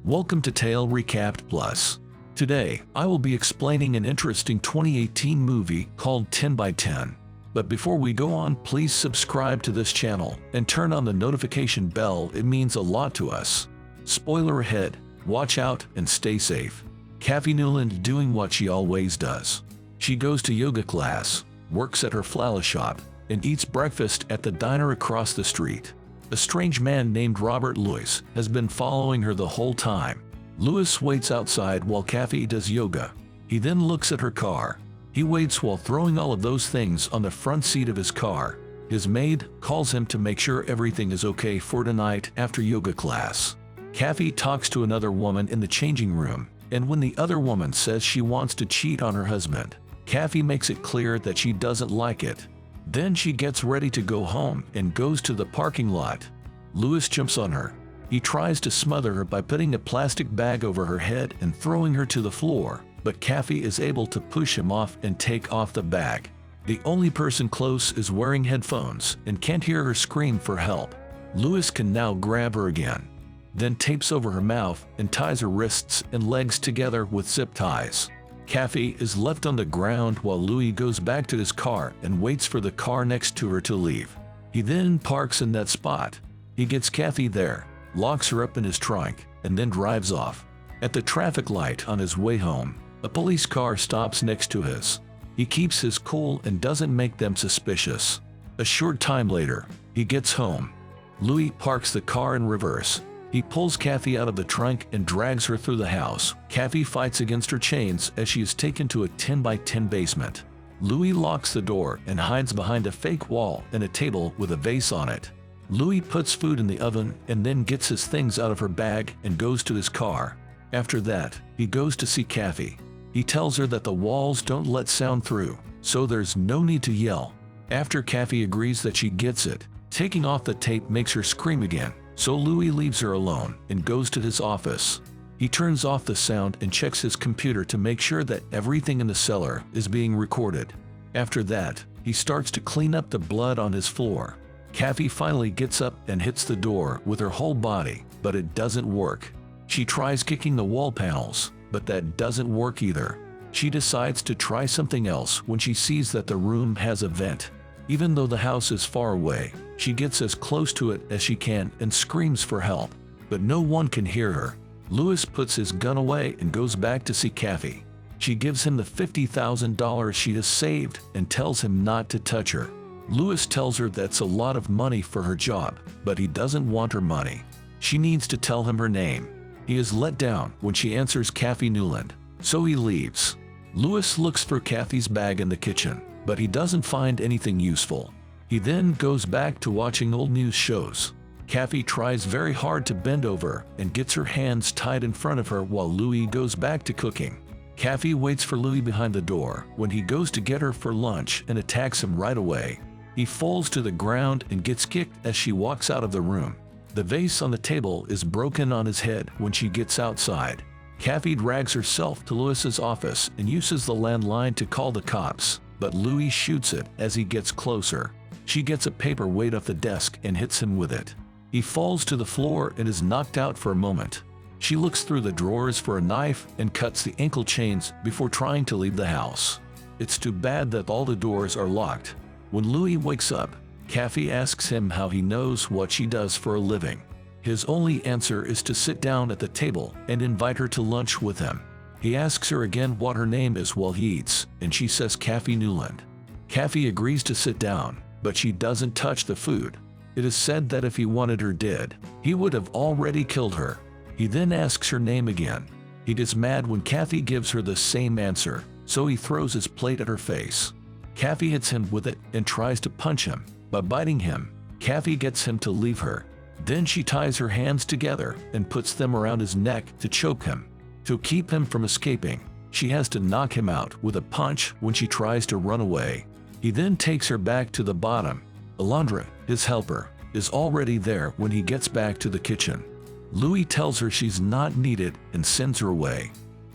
Welcome to Tale Recapped Plus. Today, I will be explaining an interesting 2018 movie called 10 by 10. But before we go on, please subscribe to this channel and turn on the notification bell. It means a lot to us. Spoiler ahead, watch out and stay safe. Cathy Newland doing what she always does. She goes to yoga class, works at her flower shop, and eats breakfast at the diner across the street. A strange man named Robert Lewis has been following her the whole time. Lewis waits outside while Cathy does yoga. He then looks at her car. He waits while throwing all of those things on the front seat of his car. His maid calls him to make sure everything is okay for tonight after yoga class. Cathy talks to another woman in the changing room, and when the other woman says she wants to cheat on her husband, Cathy makes it clear that she doesn't like it. Then she gets ready to go home and goes to the parking lot. Lewis jumps on her. He tries to smother her by putting a plastic bag over her head and throwing her to the floor, but Cathy is able to push him off and take off the bag. The only person close is wearing headphones and can't hear her scream for help. Lewis can now grab her again, then tapes over her mouth and ties her wrists and legs together with zip ties. Cathy is left on the ground while Louis goes back to his car and waits for the car next to her to leave. He then parks in that spot. He gets Cathy there, locks her up in his trunk, and then drives off. At the traffic light on his way home, a police car stops next to his. He keeps his cool and doesn't make them suspicious. A short time later, he gets home. Louis parks the car in reverse. He pulls Cathy out of the trunk and drags her through the house. Cathy fights against her chains as she is taken to a 10 by 10 basement. Louis locks the door and hides behind a fake wall and a table with a vase on it. Louis puts food in the oven and then gets his things out of her bag and goes to his car. After that, he goes to see Cathy. He tells her that the walls don't let sound through, so there's no need to yell. After Cathy agrees that she gets it, taking off the tape makes her scream again. So Louis leaves her alone and goes to his office. He turns off the sound and checks his computer to make sure that everything in the cellar is being recorded. After that, he starts to clean up the blood on his floor. Cathy finally gets up and hits the door with her whole body, but it doesn't work. She tries kicking the wall panels, but that doesn't work either. She decides to try something else when she sees that the room has a vent. Even though the house is far away, she gets as close to it as she can and screams for help, but no one can hear her. Lewis puts his gun away and goes back to see Cathy. She gives him the $50,000 she has saved and tells him not to touch her. Lewis tells her that's a lot of money for her job, but he doesn't want her money. She needs to tell him her name. He is let down when she answers Cathy Newland, so he leaves. Lewis looks for Cathy's bag in the kitchen, but he doesn't find anything useful. He then goes back to watching old news shows. Cathy tries very hard to bend over and gets her hands tied in front of her while Louis goes back to cooking. Cathy waits for Louis behind the door when he goes to get her for lunch and attacks him right away. He falls to the ground and gets kicked as she walks out of the room. The vase on the table is broken on his head when she gets outside. Cathy drags herself to Lewis's office and uses the landline to call the cops, but Louis shoots it as he gets closer. She gets a paperweight off the desk and hits him with it. He falls to the floor and is knocked out for a moment. She looks through the drawers for a knife and cuts the ankle chains before trying to leave the house. It's too bad that all the doors are locked. When Louis wakes up, Cathy asks him how he knows what she does for a living. His only answer is to sit down at the table and invite her to lunch with him. He asks her again what her name is while he eats, and she says Cathy Newland. Cathy agrees to sit down, but she doesn't touch the food. It is said that if he wanted her dead, he would have already killed her. He then asks her name again. He gets mad when Cathy gives her the same answer, so he throws his plate at her face. Cathy hits him with it and tries to punch him. By biting him, Cathy gets him to leave her. Then she ties her hands together and puts them around his neck to choke him. To keep him from escaping, she has to knock him out with a punch when she tries to run away. He then takes her back to the bottom. Alondra, his helper, is already there when he gets back to the kitchen. Louis tells her she's not needed and sends her away.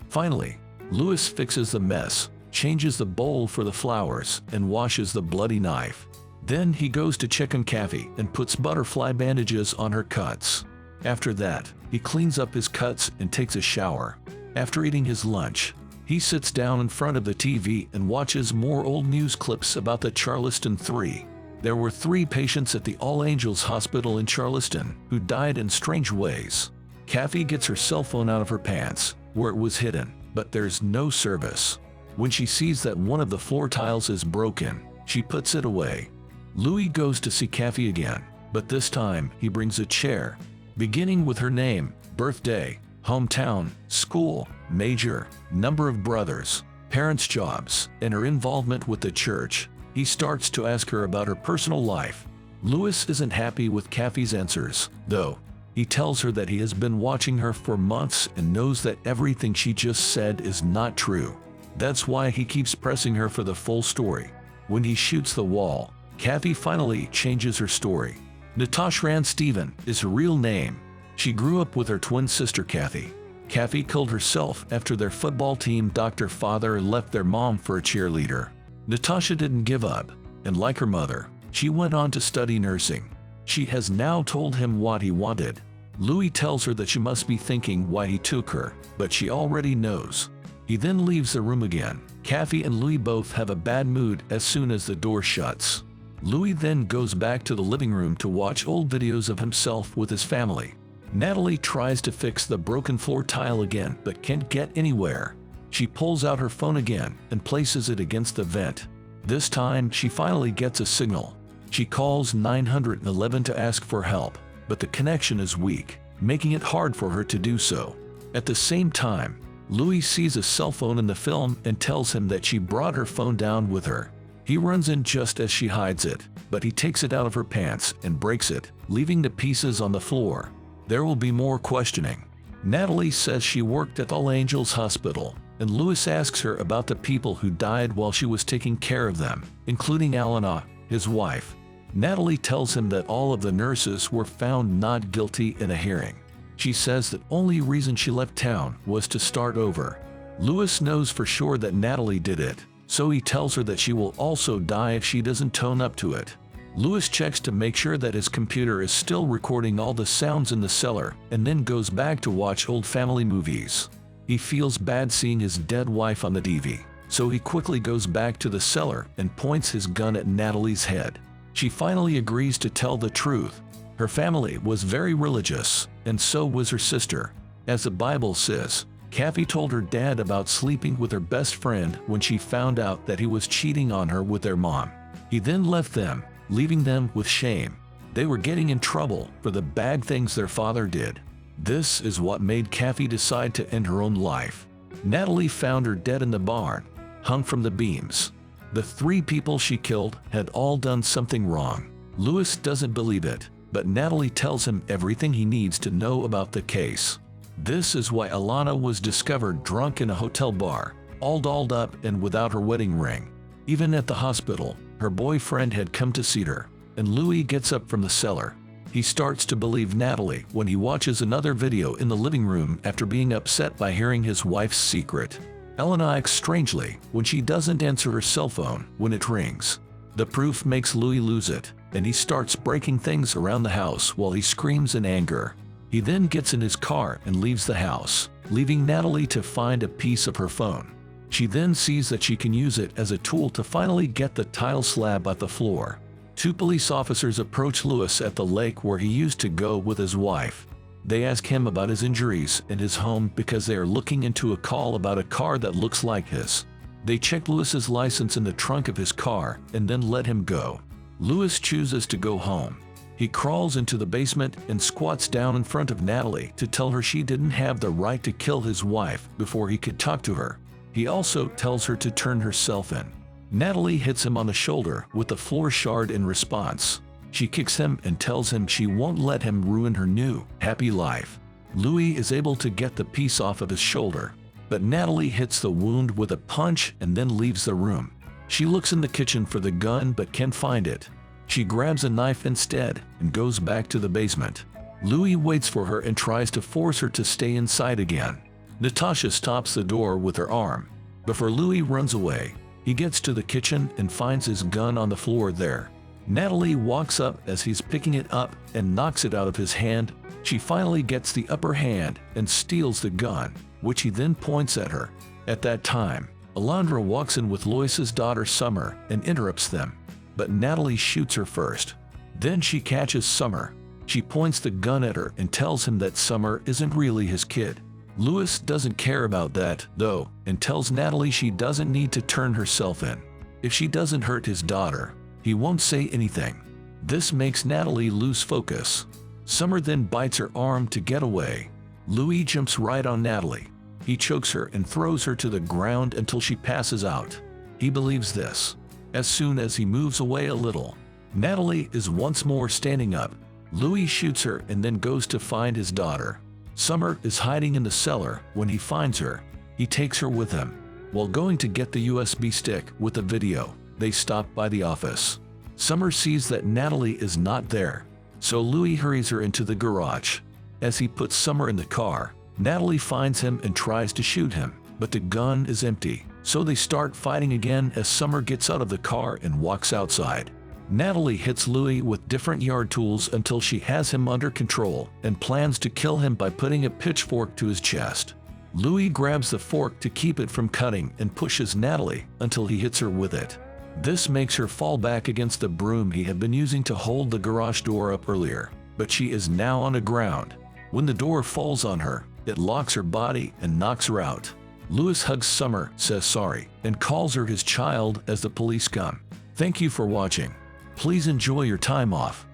Finally, Lewis fixes the mess, changes the bowl for the flowers, and washes the bloody knife. Then he goes to check on Cathy and puts butterfly bandages on her cuts. After that, he cleans up his cuts and takes a shower. After eating his lunch, he sits down in front of the TV and watches more old news clips about the Charleston 3. There were 3 patients at the All Angels Hospital in Charleston who died in strange ways. Cathy gets her cell phone out of her pants, where it was hidden, but there's no service. When she sees that one of the floor tiles is broken, she puts it away. Louis goes to see Cathy again, but this time he brings a chair. Beginning with her name, birthday, hometown, school, major, number of brothers, parents' jobs, and her involvement with the church, he starts to ask her about her personal life. Louis isn't happy with Cathy's answers, though. He tells her that he has been watching her for months and knows that everything she just said is not true. That's why he keeps pressing her for the full story. When he shoots the wall, Cathy finally changes her story. Natasha Ann Stephen is her real name. She grew up with her twin sister Cathy. Cathy killed herself after their football team Dr. Father left their mom for a cheerleader. Natasha didn't give up, and like her mother, she went on to study nursing. She has now told him what he wanted. Louis tells her that she must be thinking why he took her, but she already knows. He then leaves the room again. Cathy and Louis both have a bad mood as soon as the door shuts. Louis then goes back to the living room to watch old videos of himself with his family. Natalie tries to fix the broken floor tile again but can't get anywhere. She pulls out her phone again and places it against the vent. This time she finally gets a signal. She calls 911 to ask for help, but the connection is weak, making it hard for her to do so. At the same time, Louis sees a cell phone in the film and tells him that she brought her phone down with her. He runs in just as she hides it, but he takes it out of her pants and breaks it, leaving the pieces on the floor. There will be more questioning. Natalie says she worked at All Angels Hospital, and Louis asks her about the people who died while she was taking care of them, including Alana, his wife. Natalie tells him that all of the nurses were found not guilty in a hearing. She says the only reason she left town was to start over. Louis knows for sure that Natalie did it, so he tells her that she will also die if she doesn't tone up to it. Louis checks to make sure that his computer is still recording all the sounds in the cellar and then goes back to watch old family movies. He feels bad seeing his dead wife on the TV, so he quickly goes back to the cellar and points his gun at Natalie's head. She finally agrees to tell the truth. Her family was very religious, and so was her sister. As the Bible says, Cathy told her dad about sleeping with her best friend when she found out that he was cheating on her with their mom. He then left them, leaving them with shame. They were getting in trouble for the bad things their father did. This is what made Cathy decide to end her own life. Natalie found her dead in the barn, hung from the beams. The 3 people she killed had all done something wrong. Louis doesn't believe it, but Natalie tells him everything he needs to know about the case. This is why Alana was discovered drunk in a hotel bar, all dolled up and without her wedding ring. Even at the hospital, her boyfriend had come to see her, and Louis gets up from the cellar. He starts to believe Natalie when he watches another video in the living room after being upset by hearing his wife's secret. Elena acts strangely when she doesn't answer her cell phone when it rings. The proof makes Louis lose it, and he starts breaking things around the house while he screams in anger. He then gets in his car and leaves the house, leaving Natalie to find a piece of her phone. She then sees that she can use it as a tool to finally get the tile slab at the floor. 2 police officers approach Louis at the lake where he used to go with his wife. They ask him about his injuries and his home because they are looking into a call about a car that looks like his. They check Louis's license in the trunk of his car and then let him go. Louis chooses to go home. He crawls into the basement and squats down in front of Natalie to tell her she didn't have the right to kill his wife before he could talk to her. He also tells her to turn herself in. Natalie hits him on the shoulder with a floor shard in response. She kicks him and tells him she won't let him ruin her new, happy life. Louis is able to get the piece off of his shoulder, but Natalie hits the wound with a punch and then leaves the room. She looks in the kitchen for the gun but can't find it. She grabs a knife instead and goes back to the basement. Louis waits for her and tries to force her to stay inside again. Natasha stops the door with her arm. Before Louis runs away, he gets to the kitchen and finds his gun on the floor there. Natalie walks up as he's picking it up and knocks it out of his hand. She finally gets the upper hand and steals the gun, which he then points at her. At that time, Alondra walks in with Lois's daughter Summer and interrupts them, but Natalie shoots her first. Then she catches Summer. She points the gun at her and tells him that Summer isn't really his kid. Louis doesn't care about that, though, and tells Natalie she doesn't need to turn herself in. If she doesn't hurt his daughter, he won't say anything. This makes Natalie lose focus. Summer then bites her arm to get away. Louis jumps right on Natalie. He chokes her and throws her to the ground until she passes out. He believes this. As soon as he moves away a little, Natalie is once more standing up. Louis shoots her and then goes to find his daughter. Summer is hiding in the cellar. When he finds her, he takes her with him. While going to get the USB stick with the video, they stop by the office. Summer sees that Natalie is not there, so Louis hurries her into the garage. As he puts Summer in the car, Natalie finds him and tries to shoot him, but the gun is empty, so they start fighting again as Summer gets out of the car and walks outside. Natalie hits Louis with different yard tools until she has him under control and plans to kill him by putting a pitchfork to his chest. Louis grabs the fork to keep it from cutting and pushes Natalie until he hits her with it. This makes her fall back against the broom he had been using to hold the garage door up earlier, but she is now on the ground. When the door falls on her, it locks her body and knocks her out. Louis hugs Summer, says sorry, and calls her his child as the police come. Thank you for watching. Please enjoy your time off.